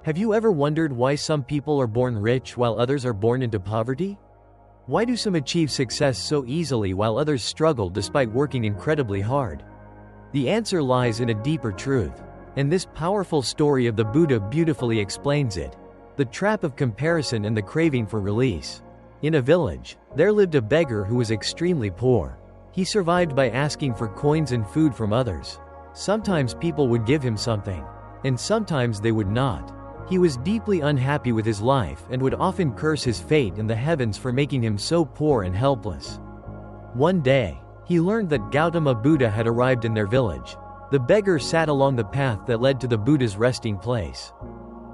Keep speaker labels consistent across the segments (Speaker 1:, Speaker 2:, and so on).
Speaker 1: Have you ever wondered why some people are born rich while others are born into poverty? Why do some achieve success so easily while others struggle despite working incredibly hard? The answer lies in a deeper truth, and this powerful story of the Buddha beautifully explains it: the trap of comparison and the craving for release. In a village, there lived a beggar who was extremely poor. He survived by asking for coins and food from others. Sometimes people would give him something, and sometimes they would not. He was deeply unhappy with his life and would often curse his fate and the heavens for making him so poor and helpless. One day, he learned that Gautama Buddha had arrived in their village. The beggar sat along the path that led to the Buddha's resting place.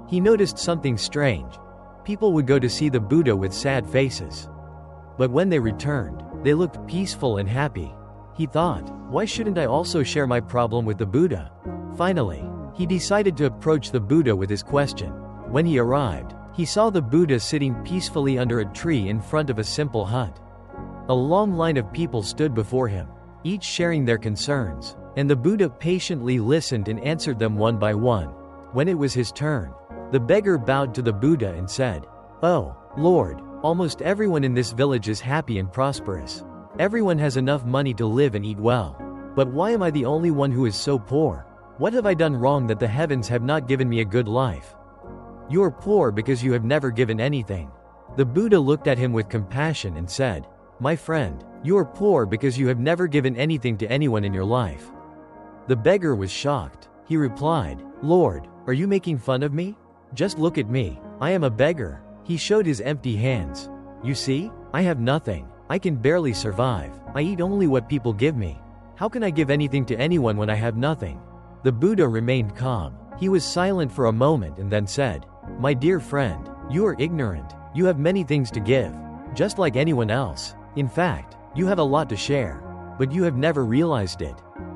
Speaker 1: He noticed something strange. People would go to see the Buddha with sad faces. But when they returned, they looked peaceful and happy. He thought, why shouldn't I also share my problem with the Buddha? Finally, he decided to approach the Buddha with his question. When he arrived, he saw the Buddha sitting peacefully under a tree in front of a simple hut. A long line of people stood before him, each sharing their concerns, and the Buddha patiently listened and answered them one by one. When it was his turn, the beggar bowed to the Buddha and said, "Oh, Lord, almost everyone in this village is happy and prosperous. Everyone has enough money to live and eat well. But why am I the only one who is so poor? What have I done wrong that the heavens have not given me a good life? You are poor because you have never given anything." The Buddha looked at him with compassion and said, "My friend, you are poor because you have never given anything to anyone in your life." The beggar was shocked. He replied, "Lord, are you making fun of me? Just look at me. I am a beggar." He showed his empty hands. "You see, I have nothing. I can barely survive. I eat only what people give me. How can I give anything to anyone when I have nothing?" The Buddha remained calm. He was silent for a moment and then said, "My dear friend, you are ignorant. You have many things to give, just like anyone else. In fact, you have a lot to share, but you have never realized it."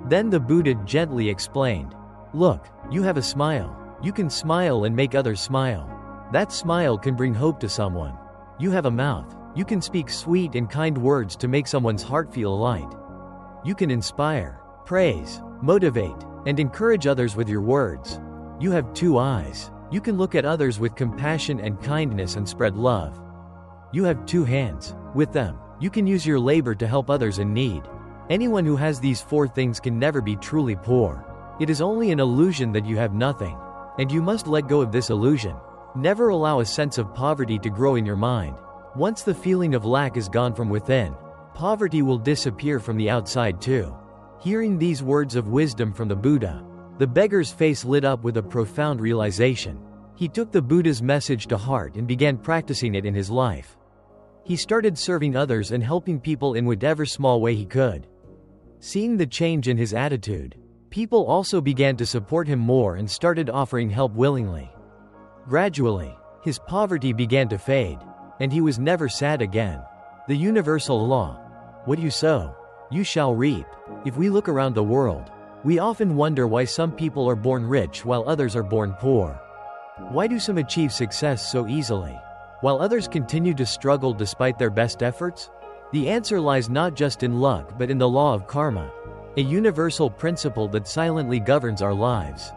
Speaker 1: Then the Buddha gently explained, "Look, you have a smile. You can smile and make others smile. That smile can bring hope to someone. You have a mouth. You can speak sweet and kind words to make someone's heart feel light. You can inspire, praise, motivate, and encourage others with your words. You have 2 eyes. You can look at others with compassion and kindness and spread love. You have 2 hands. With them, you can use your labor to help others in need. Anyone who has these 4 things can never be truly poor. It is only an illusion that you have nothing, and you must let go of this illusion. Never allow a sense of poverty to grow in your mind. Once the feeling of lack is gone from within, poverty will disappear from the outside too." Hearing these words of wisdom from the Buddha, the beggar's face lit up with a profound realization. He took the Buddha's message to heart and began practicing it in his life. He started serving others and helping people in whatever small way he could. Seeing the change in his attitude, people also began to support him more and started offering help willingly. Gradually, his poverty began to fade, and he was never sad again. The universal law: what you sow, you shall reap. If we look around the world, we often wonder why some people are born rich while others are born poor. Why do some achieve success so easily, while others continue to struggle despite their best efforts? The answer lies not just in luck but in the law of karma, a universal principle that silently governs our lives.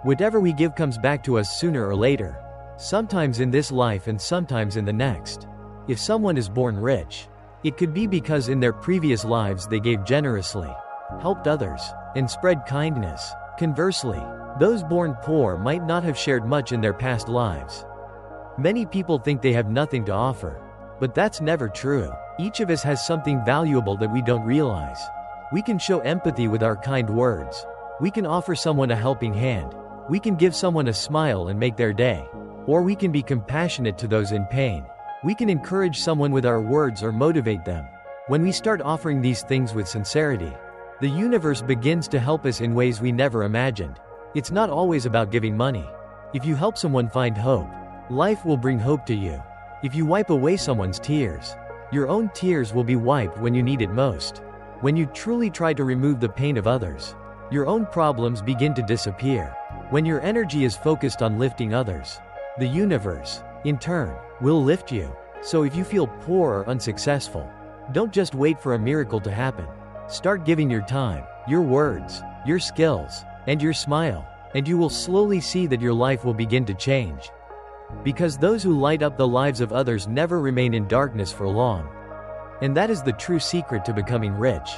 Speaker 1: Whatever we give comes back to us sooner or later, sometimes in this life and sometimes in the next. If someone is born rich, it could be because in their previous lives they gave generously, helped others, and spread kindness. Conversely, those born poor might not have shared much in their past lives. Many people think they have nothing to offer, but that's never true. Each of us has something valuable that we don't realize. We can show empathy with our kind words. We can offer someone a helping hand. We can give someone a smile and make their day. Or we can be compassionate to those in pain. We can encourage someone with our words or motivate them. When we start offering these things with sincerity, the universe begins to help us in ways we never imagined. It's not always about giving money. If you help someone find hope, life will bring hope to you. If you wipe away someone's tears, your own tears will be wiped when you need it most. When you truly try to remove the pain of others, your own problems begin to disappear. When your energy is focused on lifting others, the universe, in turn, will lift you. So if you feel poor or unsuccessful, don't just wait for a miracle to happen. Start giving your time, your words, your skills, and your smile. And you will slowly see that your life will begin to change. Because those who light up the lives of others never remain in darkness for long. And that is the true secret to becoming rich.